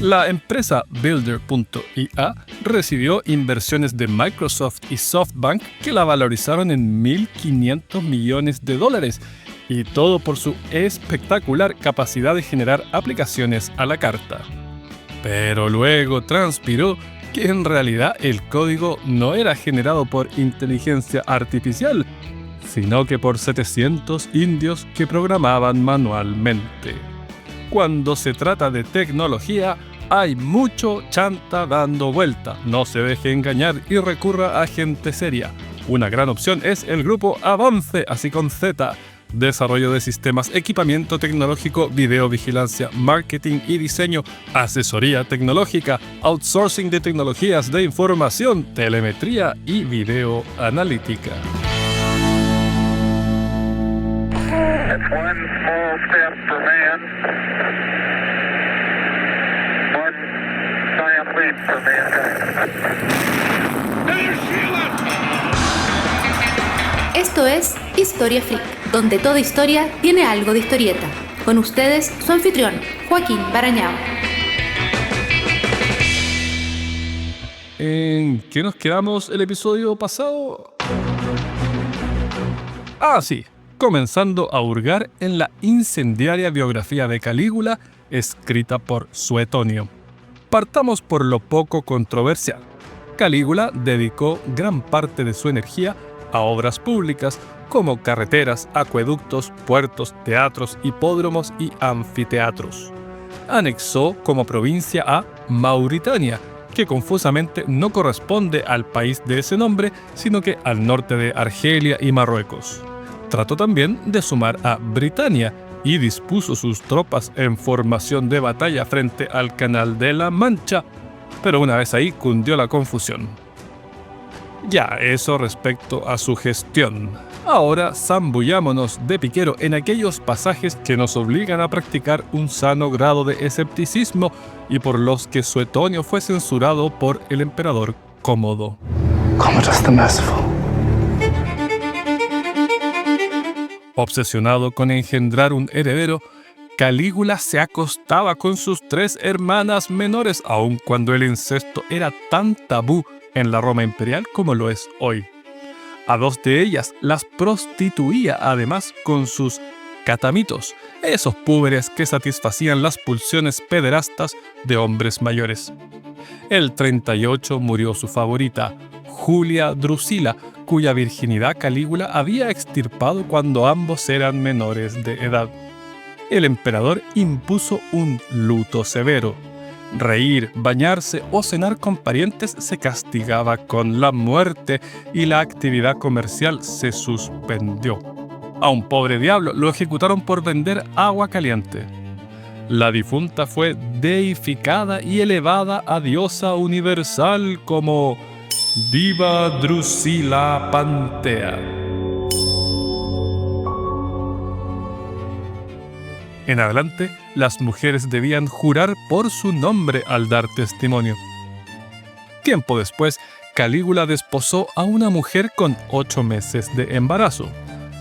La empresa Builder.ia recibió inversiones de Microsoft y SoftBank que la valorizaron en $1.500 millones, y todo por su espectacular capacidad de generar aplicaciones a la carta. Pero luego transpiró que en realidad el código no era generado por inteligencia artificial, sino que por 700 indios que programaban manualmente. Cuando se trata de tecnología, hay mucho chanta dando vuelta. No se deje engañar y recurra a gente seria. Una gran opción es el grupo Avance, así con Z. Desarrollo de sistemas, equipamiento tecnológico, videovigilancia, marketing y diseño, asesoría tecnológica, outsourcing de tecnologías de información, telemetría y videoanalítica. One small step for man, one giant leap for mankind. Esto es Historia Freak, donde toda historia tiene algo de historieta. Con ustedes, su anfitrión, Joaquín Barañao. ¿En qué nos quedamos el episodio pasado? Sí. Comenzando a hurgar en la incendiaria biografía de Calígula, escrita por Suetonio. Partamos por lo poco controversial. Calígula dedicó gran parte de su energía a obras públicas como carreteras, acueductos, puertos, teatros, hipódromos y anfiteatros. Anexó como provincia a Mauritania, que confusamente no corresponde al país de ese nombre, sino que al norte de Argelia y Marruecos. Trató también de sumar a Britania y dispuso sus tropas en formación de batalla frente al Canal de la Mancha, pero una vez ahí cundió la confusión. Ya, eso respecto a su gestión. Ahora zambullámonos de piquero en aquellos pasajes que nos obligan a practicar un sano grado de escepticismo y por los que Suetonio fue censurado por el emperador Cómodo. Commodus the Merciful. Obsesionado con engendrar un heredero, Calígula se acostaba con sus 3 hermanas menores, aun cuando el incesto era tan tabú en la Roma imperial como lo es hoy. A 2 de ellas las prostituía además con sus catamitos, esos púberes que satisfacían las pulsiones pederastas de hombres mayores. El 38 murió su favorita, Julia Drusila, cuya virginidad Calígula había extirpado cuando ambos eran menores de edad. El emperador impuso un luto severo. Reír, bañarse o cenar con parientes se castigaba con la muerte y la actividad comercial se suspendió. A un pobre diablo lo ejecutaron por vender agua caliente. La difunta fue deificada y elevada a diosa universal como Diva Drusila Pantea. En adelante, las mujeres debían jurar por su nombre al dar testimonio. Tiempo después, Calígula desposó a una mujer con 8 meses de embarazo.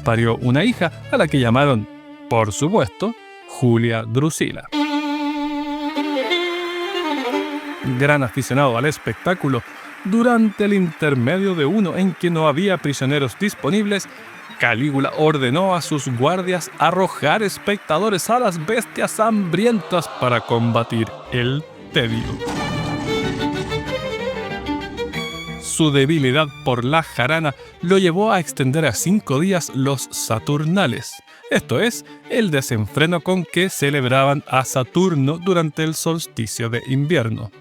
Parió una hija a la que llamaron, por supuesto, Julia Drusila. Gran aficionado al espectáculo, durante el intermedio de uno en que no había prisioneros disponibles, Calígula ordenó a sus guardias arrojar espectadores a las bestias hambrientas para combatir el tedio. Su debilidad por la jarana lo llevó a extender a 5 días los Saturnales, esto es, el desenfreno con que celebraban a Saturno durante el solsticio de invierno.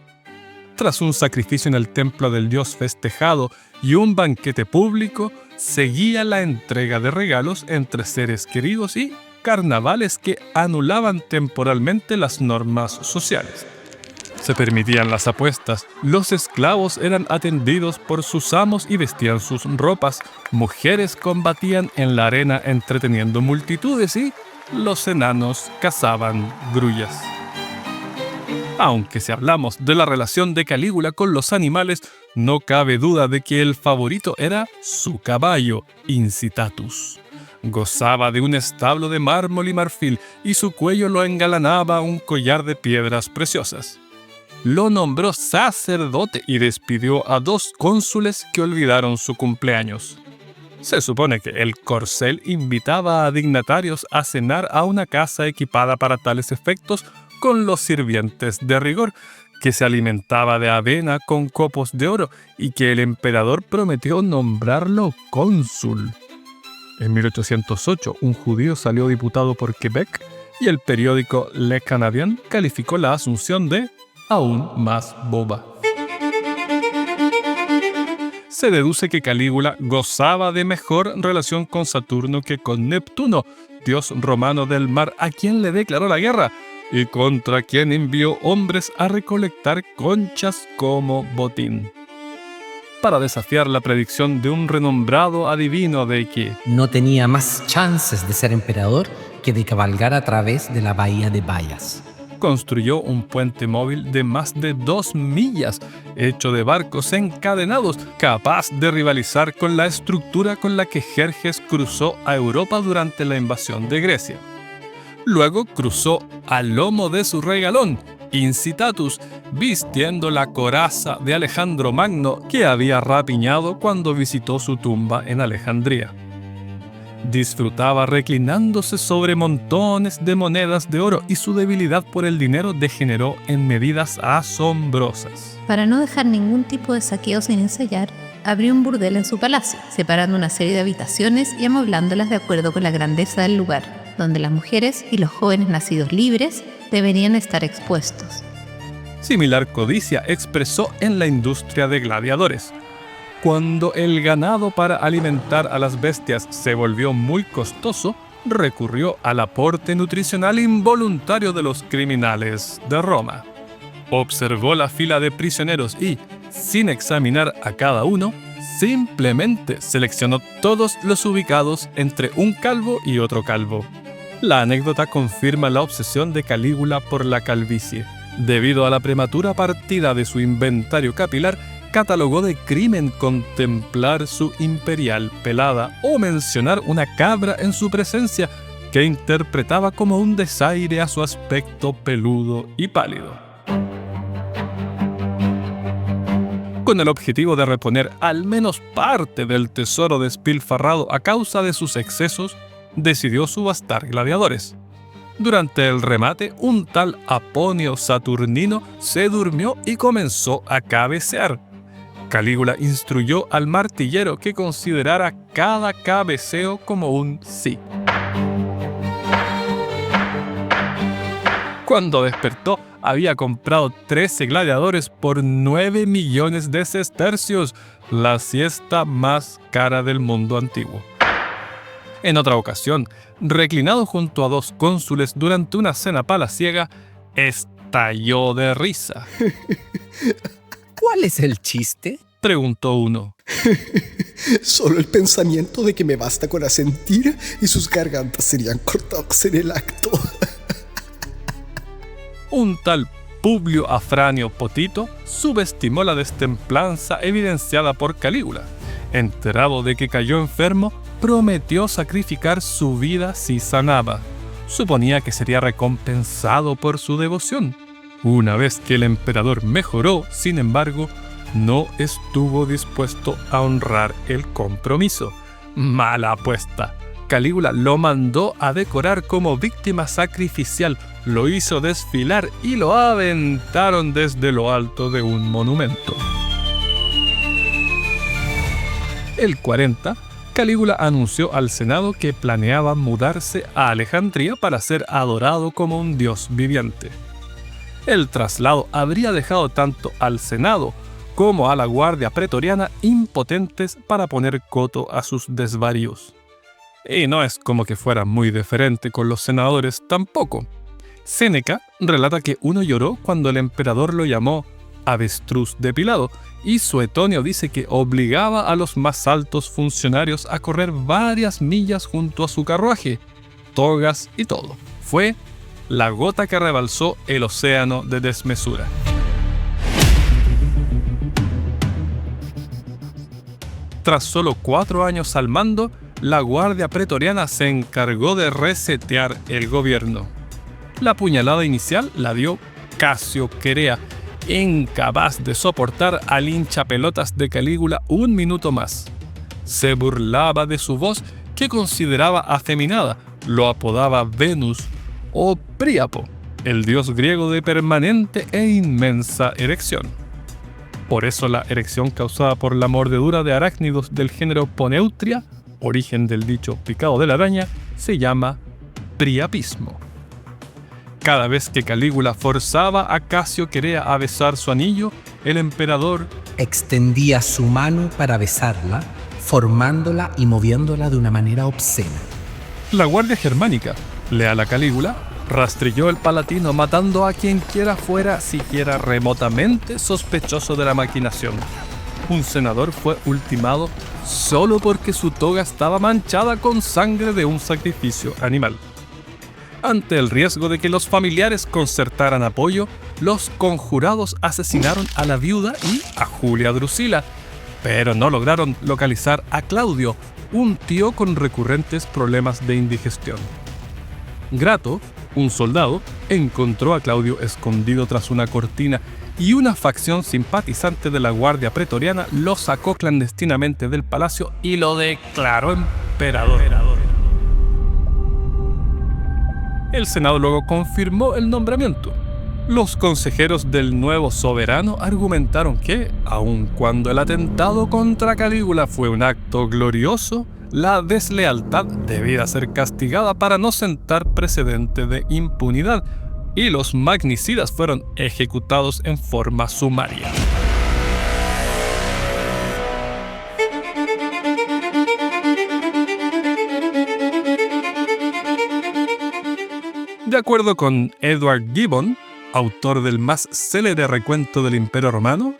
Tras un sacrificio en el templo del dios festejado y un banquete público, seguía la entrega de regalos entre seres queridos y carnavales que anulaban temporalmente las normas sociales. Se permitían las apuestas, los esclavos eran atendidos por sus amos y vestían sus ropas, mujeres combatían en la arena entreteniendo multitudes y los enanos cazaban grullas. Aunque si hablamos de la relación de Calígula con los animales, no cabe duda de que el favorito era su caballo, Incitatus. Gozaba de un establo de mármol y marfil y su cuello lo engalanaba un collar de piedras preciosas. lo nombró sacerdote y despidió a 2 cónsules que olvidaron su cumpleaños. Se supone que el corcel invitaba a dignatarios a cenar a una casa equipada para tales efectos con los sirvientes de rigor, que se alimentaba de avena con copos de oro y que el emperador prometió nombrarlo cónsul. En 1808, un judío salió diputado por Quebec y el periódico Le Canadien calificó la asunción de aún más boba. Se deduce que Calígula gozaba de mejor relación con Saturno que con Neptuno, dios romano del mar, a quien le declaró la guerra y contra quien envió hombres a recolectar conchas como botín. Para desafiar la predicción de un renombrado adivino de que no tenía más chances de ser emperador que de cabalgar a través de la bahía de Bayas. Construyó un puente móvil de más de 2 millas, hecho de barcos encadenados, capaz de rivalizar con la estructura con la que Jerjes cruzó a Europa durante la invasión de Grecia. Luego cruzó al lomo de su regalón, Incitatus, vistiendo la coraza de Alejandro Magno que había rapiñado cuando visitó su tumba en Alejandría. Disfrutaba reclinándose sobre montones de monedas de oro y su debilidad por el dinero degeneró en medidas asombrosas. Para no dejar ningún tipo de saqueo sin ensayar, abrió un burdel en su palacio, separando una serie de habitaciones y amoblándolas de acuerdo con la grandeza del lugar, donde las mujeres y los jóvenes nacidos libres deberían estar expuestos. Similar codicia expresó en la industria de gladiadores. Cuando el ganado para alimentar a las bestias se volvió muy costoso, recurrió al aporte nutricional involuntario de los criminales de Roma. Observó la fila de prisioneros y, sin examinar a cada uno, simplemente seleccionó todos los ubicados entre un calvo y otro calvo. La anécdota confirma la obsesión de Calígula por la calvicie. Debido a la prematura partida de su inventario capilar, catalogó de crimen contemplar su imperial pelada o mencionar una cabra en su presencia que interpretaba como un desaire a su aspecto peludo y pálido. Con el objetivo de reponer al menos parte del tesoro despilfarrado a causa de sus excesos, decidió subastar gladiadores. Durante el remate, un tal Aponio Saturnino se durmió y comenzó a cabecear. Calígula instruyó al martillero que considerara cada cabeceo como un sí. Cuando despertó, había comprado 13 gladiadores por 9 millones de sestercios, la siesta más cara del mundo antiguo. En otra ocasión, reclinado junto a 2 cónsules durante una cena palaciega, estalló de risa. ¿Cuál es el chiste?, preguntó uno. Solo el pensamiento de que me basta con asentir y sus gargantas serían cortadas en el acto. Un tal Publio Afranio Potito subestimó la destemplanza evidenciada por Calígula. Enterado de que cayó enfermo, prometió sacrificar su vida si sanaba. Suponía que sería recompensado por su devoción. Una vez que el emperador mejoró, sin embargo, no estuvo dispuesto a honrar el compromiso. Mala apuesta. Calígula lo mandó a decorar como víctima sacrificial, lo hizo desfilar y lo aventaron desde lo alto de un monumento. El 40, Calígula anunció al Senado que planeaba mudarse a Alejandría para ser adorado como un dios viviente. El traslado habría dejado tanto al Senado como a la guardia pretoriana impotentes para poner coto a sus desvaríos. Y no es como que fuera muy deferente con los senadores tampoco. Séneca relata que uno lloró cuando el emperador lo llamó avestruz depilado, y Suetonio dice que obligaba a los más altos funcionarios a correr varias millas junto a su carruaje, togas y todo. Fue la gota que rebalsó el océano de desmesura. Tras solo 4 años al mando, la guardia pretoriana se encargó de resetear el gobierno. La puñalada inicial la dio Casio Querea, incapaz de soportar al hinchapelotas de Calígula un minuto más. Se burlaba de su voz, que consideraba afeminada, lo apodaba Venus o Príapo, el dios griego de permanente e inmensa erección. Por eso la erección causada por la mordedura de arácnidos del género Poneutria, origen del dicho picado de la araña, se llama priapismo. Cada vez que Calígula forzaba a Casio Querea a besar su anillo, el emperador Extendía su mano para besarla, formándola y moviéndola de una manera obscena. La guardia germánica, leal a Calígula, rastrilló el Palatino matando a quien quiera fuera siquiera remotamente sospechoso de la maquinación. Un senador fue ultimado solo porque su toga estaba manchada con sangre de un sacrificio animal. Ante el riesgo de que los familiares concertaran apoyo, los conjurados asesinaron a la viuda y a Julia Drusila, pero no lograron localizar a Claudio, un tío con recurrentes problemas de indigestión. Grato, un soldado, encontró a Claudio escondido tras una cortina y una facción simpatizante de la Guardia Pretoriana lo sacó clandestinamente del palacio y lo declaró emperador. El Senado luego confirmó el nombramiento. Los consejeros del nuevo soberano argumentaron que, aun cuando el atentado contra Calígula fue un acto glorioso, la deslealtad debía ser castigada para no sentar precedente de impunidad, y los magnicidas fueron ejecutados en forma sumaria. De acuerdo con Edward Gibbon, autor del más célebre recuento del Imperio Romano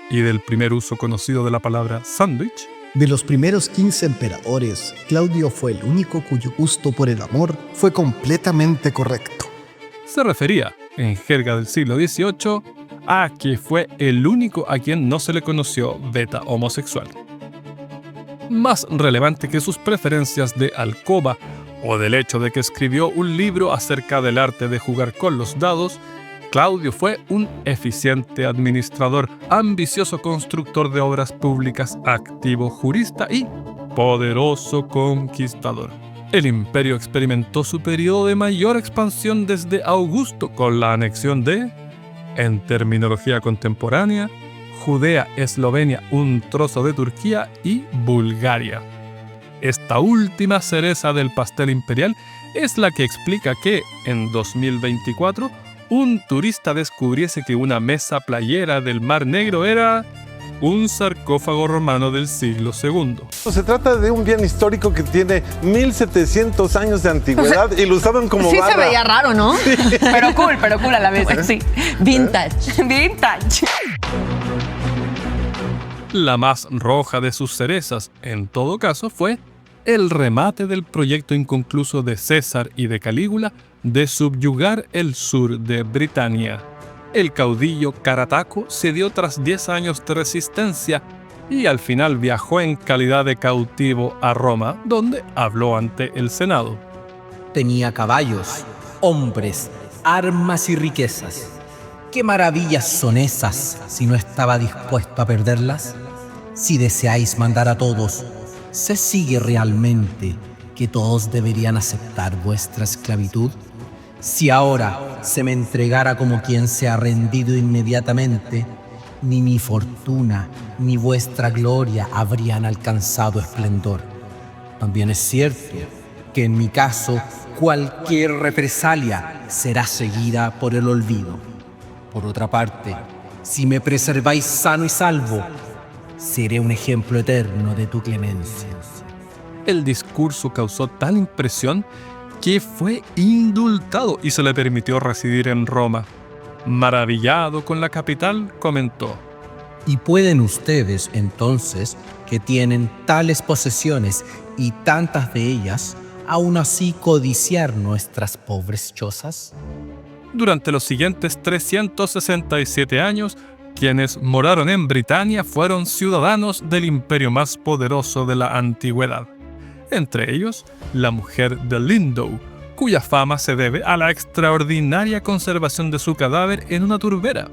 y del primer uso conocido de la palabra sándwich, De los primeros 15 emperadores, Claudio fue el único cuyo gusto por el amor fue completamente correcto. se refería, en jerga del siglo XVIII, a que fue el único a quien no se le conoció beta homosexual. Más relevante que sus preferencias de alcoba o del hecho de que escribió un libro acerca del arte de jugar con los dados, Claudio fue un eficiente administrador, ambicioso constructor de obras públicas, activo jurista y poderoso conquistador. El imperio experimentó su periodo de mayor expansión desde Augusto con la anexión de, en terminología contemporánea, Judea, Eslovenia, un trozo de Turquía y Bulgaria. Esta última cereza del pastel imperial es la que explica que, en 2024, un turista descubriese que una mesa playera del Mar Negro era un sarcófago romano del siglo II. Se trata de un bien histórico que tiene 1700 años de antigüedad y lo usaban como sí barra. Se veía raro, ¿no? Pero cool a la vez. Sí. Vintage. Vintage. La más roja de sus cerezas, en todo caso, fue el remate del proyecto inconcluso de César y de Calígula de subyugar el sur de Britania. El caudillo Carataco cedió tras 10 años de resistencia y al final viajó en calidad de cautivo a Roma, donde habló ante el Senado. Tenía caballos, hombres, armas y riquezas. ¿Qué maravillas son esas si no estaba dispuesto a perderlas? Si deseáis mandar a todos, ¿se sigue realmente que todos deberían aceptar vuestra esclavitud? Si ahora se me entregara como quien se ha rendido inmediatamente, ni mi fortuna ni vuestra gloria habrían alcanzado esplendor. También es cierto que en mi caso cualquier represalia será seguida por el olvido. Por otra parte, si me preserváis sano y salvo, seré un ejemplo eterno de tu clemencia. El discurso causó tal impresión que fue indultado y se le permitió residir en Roma. Maravillado con la capital, comentó: ¿Y pueden ustedes, entonces, que tienen tales posesiones y tantas de ellas, aún así codiciar nuestras pobres chozas? Durante los siguientes 367 años, quienes moraron en Britania fueron ciudadanos del imperio más poderoso de la antigüedad. Entre ellos, la mujer de Lindow, cuya fama se debe a la extraordinaria conservación de su cadáver en una turbera.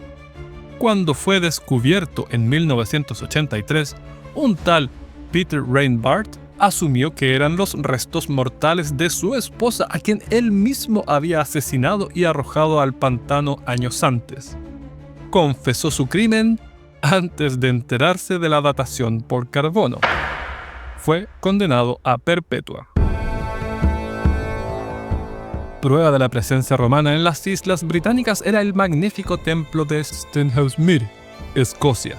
Cuando fue descubierto en 1983, un tal Peter Reinbart asumió que eran los restos mortales de su esposa, a quien él mismo había asesinado y arrojado al pantano años antes. Confesó su crimen antes de enterarse de la datación por carbono. Fue condenado a perpetua. Prueba de la presencia romana en las Islas Británicas era el magnífico templo de Stenhousemuir, Escocia.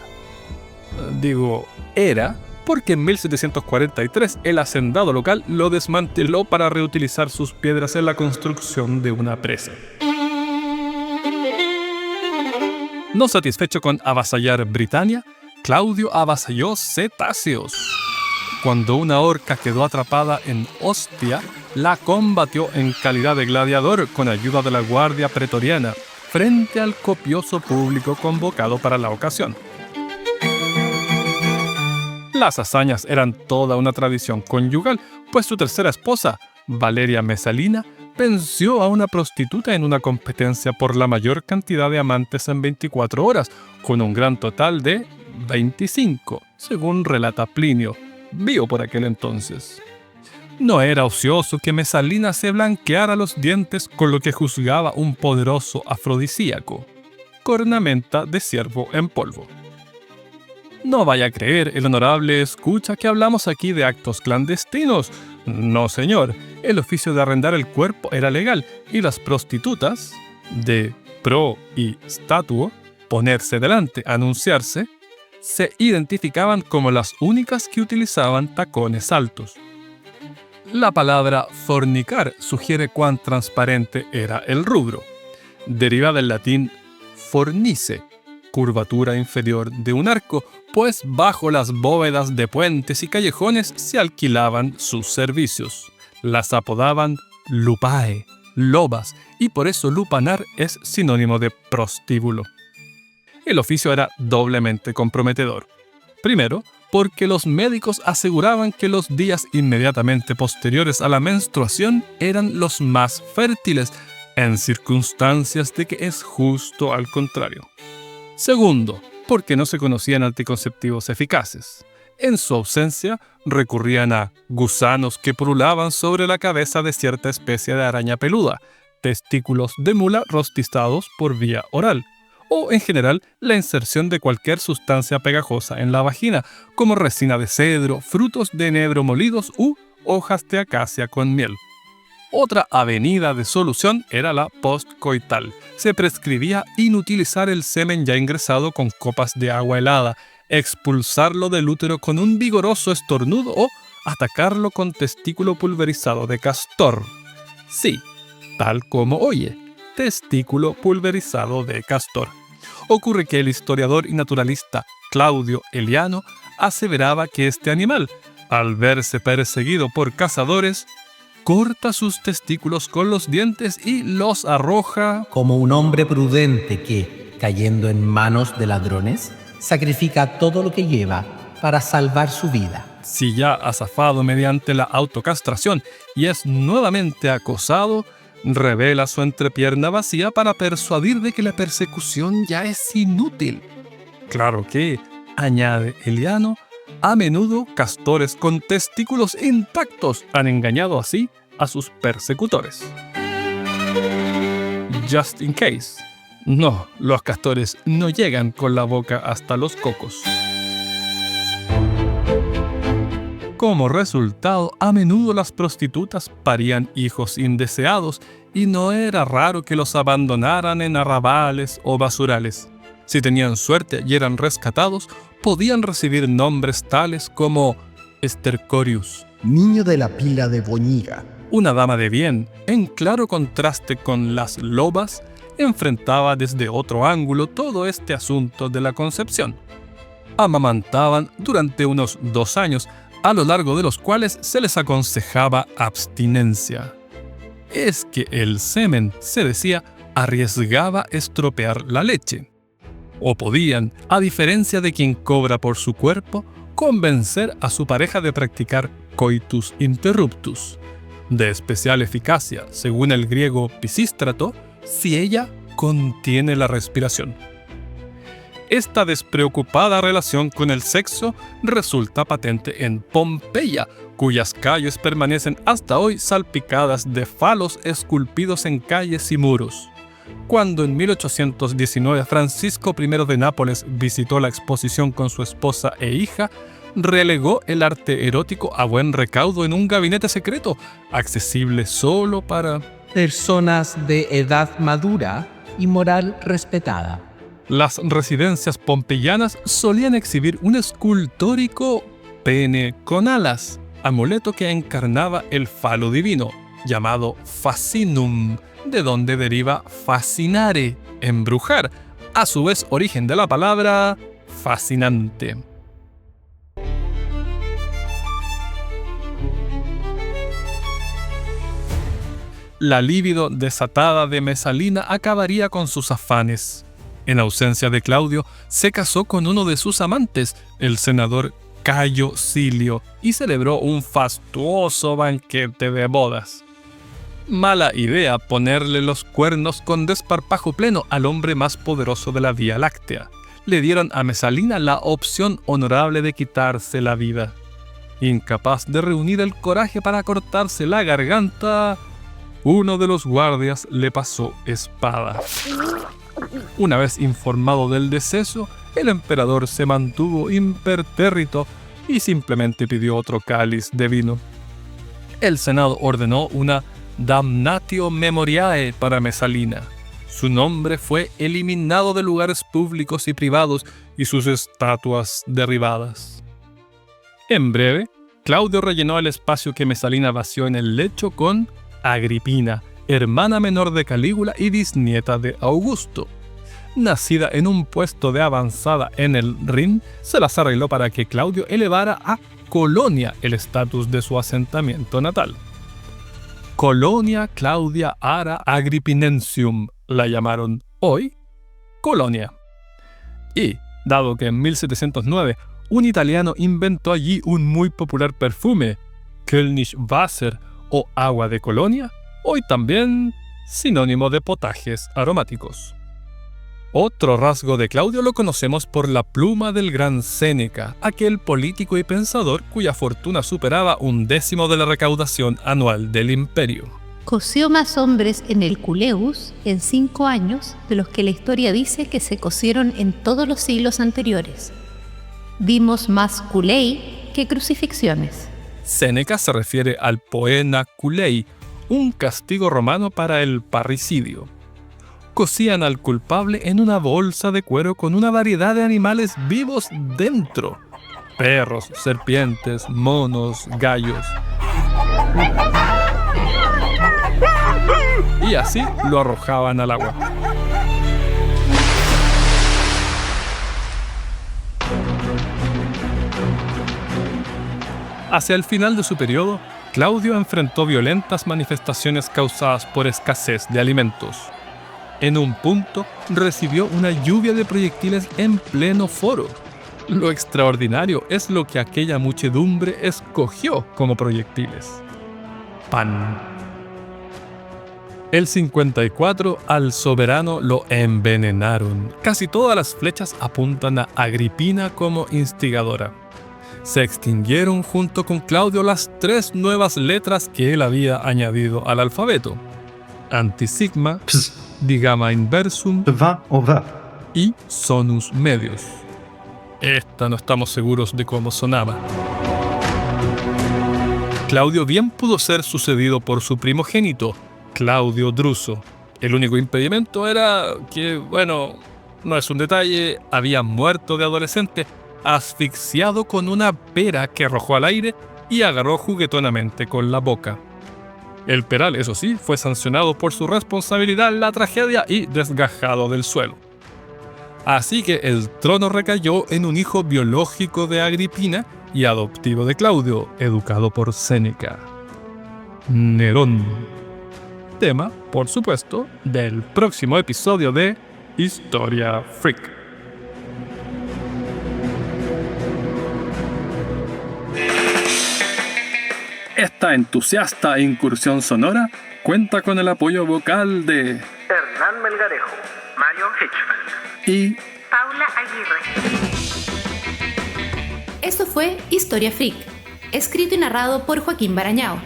Digo, era porque en 1743 el hacendado local lo desmanteló para reutilizar sus piedras en la construcción de una presa. No satisfecho con avasallar Britania, Claudio avasalló Cetáceos. Cuando una orca quedó atrapada en Ostia, la combatió en calidad de gladiador con ayuda de la guardia pretoriana, frente al copioso público convocado para la ocasión. Las hazañas eran toda una tradición conyugal, pues su tercera esposa, Valeria Mesalina, venció a una prostituta en una competencia por la mayor cantidad de amantes en 24 horas, con un gran total de 25, según relata Plinio, vivo por aquel entonces. No era ocioso que Mesalina se blanqueara los dientes con lo que juzgaba un poderoso afrodisíaco, cornamenta de ciervo en polvo. No vaya a creer el honorable escucha que hablamos aquí de actos clandestinos. No, señor, el oficio de arrendar el cuerpo era legal y las prostitutas, de pro y statuo, ponerse delante, anunciarse, se identificaban como las únicas que utilizaban tacones altos. La palabra fornicar sugiere cuán transparente era el rubro. Deriva del latín fornice, curvatura inferior de un arco, pues bajo las bóvedas de puentes y callejones se alquilaban sus servicios. Las apodaban lupae, lobas, y por eso lupanar es sinónimo de prostíbulo. El oficio era doblemente comprometedor. Primero, porque los médicos aseguraban que los días inmediatamente posteriores a la menstruación eran los más fértiles, en circunstancias de que es justo al contrario. Segundo, porque no se conocían anticonceptivos eficaces. En su ausencia, recurrían a gusanos que pululaban sobre la cabeza de cierta especie de araña peluda, testículos de mula rostizados por vía oral, o en general la inserción de cualquier sustancia pegajosa en la vagina, como resina de cedro, frutos de enebro molidos u hojas de acacia con miel. Otra avenida de solución era la postcoital. Se prescribía inutilizar el semen ya ingresado con copas de agua helada, expulsarlo del útero con un vigoroso estornudo o atacarlo con testículo pulverizado de castor. Sí, tal como oye, testículo pulverizado de castor. Ocurre que el historiador y naturalista Claudio Eliano aseveraba que este animal, al verse perseguido por cazadores, corta sus testículos con los dientes y los arroja como un hombre prudente que, cayendo en manos de ladrones, sacrifica todo lo que lleva para salvar su vida. Si ya ha zafado mediante la autocastración y es nuevamente acosado, revela su entrepierna vacía para persuadir de que la persecución ya es inútil. Claro que, añade Eliano, a menudo castores con testículos intactos han engañado así a sus persecutores. Just in case. No, los castores no llegan con la boca hasta los cocos. Como resultado, a menudo las prostitutas parían hijos indeseados y no era raro que los abandonaran en arrabales o basurales. Si tenían suerte y eran rescatados, podían recibir nombres tales como Estercorius, niño de la pila de Boñiga. Una dama de bien, en claro contraste con las lobas, enfrentaba desde otro ángulo todo este asunto de la concepción. Amamantaban durante unos 2 años, a lo largo de los cuales se les aconsejaba abstinencia. Es que el semen, se decía, arriesgaba estropear la leche. O podían, a diferencia de quien cobra por su cuerpo, convencer a su pareja de practicar coitus interruptus, de especial eficacia, según el griego Pisístrato, si ella contiene la respiración. Esta despreocupada relación con el sexo resulta patente en Pompeya, cuyas calles permanecen hasta hoy salpicadas de falos esculpidos en calles y muros. Cuando en 1819 Francisco I de Nápoles visitó la exposición con su esposa e hija, relegó el arte erótico a buen recaudo en un gabinete secreto, accesible solo para personas de edad madura y moral respetada. Las residencias pompeyanas solían exhibir un escultórico pene con alas, amuleto que encarnaba el falo divino, llamado fascinum, de donde deriva fascinare, embrujar, a su vez origen de la palabra fascinante. La libido desatada de Mesalina acabaría con sus afanes. En ausencia de Claudio, se casó con uno de sus amantes, el senador Cayo Silio, y celebró un fastuoso banquete de bodas. Mala idea ponerle los cuernos con desparpajo pleno al hombre más poderoso de la Vía Láctea. Le dieron a Mesalina la opción honorable de quitarse la vida. Incapaz de reunir el coraje para cortarse la garganta, uno de los guardias le pasó espada. Una vez informado del deceso, el emperador se mantuvo impertérrito y simplemente pidió otro cáliz de vino. El Senado ordenó una damnatio memoriae para Mesalina. Su nombre fue eliminado de lugares públicos y privados y sus estatuas derribadas. En breve, Claudio rellenó el espacio que Mesalina vació en el lecho con Agripina, hermana menor de Calígula y bisnieta de Augusto. Nacida en un puesto de avanzada en el Rin, se las arregló para que Claudio elevara a Colonia el estatus de su asentamiento natal. Colonia Claudia Ara Agrippinensium la llamaron hoy Colonia. Y, dado que en 1709 un italiano inventó allí un muy popular perfume, Kölnisch Wasser o agua de Colonia, hoy también sinónimo de potajes aromáticos. Otro rasgo de Claudio lo conocemos por la pluma del gran Séneca, aquel político y pensador cuya fortuna superaba 1/10 de la recaudación anual del imperio. Cosió más hombres en el Culeus en 5 años de los que la historia dice que se cosieron en todos los siglos anteriores. Vimos más culei que crucifixiones. Séneca se refiere al poena culei, un castigo romano para el parricidio. Cosían al culpable en una bolsa de cuero con una variedad de animales vivos dentro: perros, serpientes, monos, gallos. Y así lo arrojaban al agua. Hacia el final de su periodo, Claudio enfrentó violentas manifestaciones causadas por escasez de alimentos. En un punto, recibió una lluvia de proyectiles en pleno foro. Lo extraordinario es lo que aquella muchedumbre escogió como proyectiles: pan. El 54 al soberano lo envenenaron. Casi todas las flechas apuntan a Agripina como instigadora. Se extinguieron junto con Claudio las 3 nuevas letras que él había añadido al alfabeto: Antisigma, Digama Inversum y Sonus Medios. Esta no estamos seguros de cómo sonaba. Claudio bien pudo ser sucedido por su primogénito, Claudio Druso. El único impedimento era que, bueno, no es un detalle, había muerto de adolescente, asfixiado con una pera que arrojó al aire y agarró juguetonamente con la boca. El peral, eso sí, fue sancionado por su responsabilidad en la tragedia y desgajado del suelo. Así que el trono recayó en un hijo biológico de Agripina y adoptivo de Claudio, educado por Séneca: Nerón. Tema, por supuesto, del próximo episodio de Historia Freak. Esta entusiasta incursión sonora cuenta con el apoyo vocal de Hernán Melgarejo, Mario Hitchfeld y Paula Paula Aguirre. Esto fue Historia Freak, escrito y narrado por Joaquín Barañao.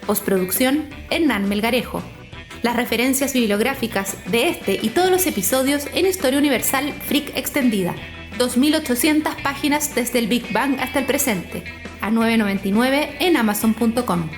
Postproducción, Hernán Melgarejo. Las referencias bibliográficas de este y todos los episodios en Historia Universal Freak Extendida. 2.800 páginas desde el Big Bang hasta el presente. A $9.99 en Amazon.com.